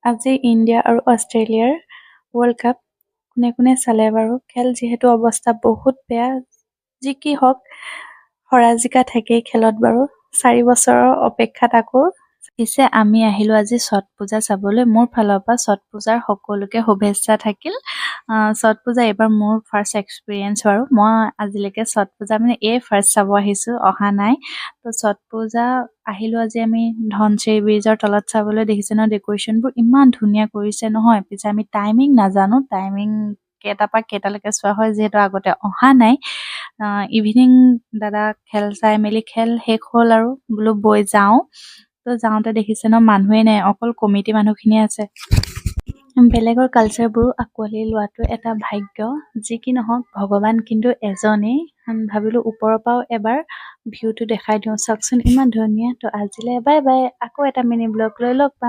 আজি ইণ্ডিয়া আৰু অষ্ট্ৰেলিয়াৰ ৱৰ্ল্ড কাপ কোনে কোনে চালে বাৰু? খেল যিহেতু অৱস্থা বহুত বেয়া, যি কি হওক হৰা-জিকা থাকেই খেলত বাৰু। 4 বছৰৰ অপেক্ষাত আকৌ পিছে আমি আহিলোঁ আজি ছট পূজা চাবলৈ। মোৰ ফালৰ পৰা ছট পূজাৰ সকলোকে শুভেচ্ছা থাকিল। ছট পূজা এইবাৰ মোৰ ফাৰ্ষ্ট এক্সপিৰিয়েঞ্চ বাৰু। মই আজিলৈকে ছট পূজা ফাৰ্ষ্ট চাব আহিছোঁ, অহা নাই। তো ছট পূজা আহিলোঁ আজি আমি ধনচিৰি ব্ৰিজৰ তলত চাবলৈ। দেখিছে ন ডেক'ৰেশ্যনবোৰ ইমান ধুনীয়া কৰিছে নহয়। পিছে আমি টাইমিং নাজানো, টাইমিং কেইটাৰ পৰা কেইটালৈকে চোৱা হয় যিহেতু আগতে অহা নাই। ইভিনিং দাদা খেল চাই মেলি খেল শেষ হ'ল আৰু বোলো বৈ যাওঁ। তো যাওঁতে দেখিছে ন মানুহেই নাই, অকল কমিটি মানুহখিনিয়ে আছে। বেলেগৰ কালচাৰবোৰো আঁকোৱালি লোৱাটো এটা ভাগ্য। যি কি নহওক ভগৱান কিন্তু এজনেই। ভাবিলোঁ ওপৰৰ পৰাও এবাৰ ভিউটো দেখাই দিওঁ। চাওকচোন ইমান ধুনীয়া। তো আজিলৈ বাই বাই, আকৌ এটা মিনি ব্লগ লৈ লগ পাম।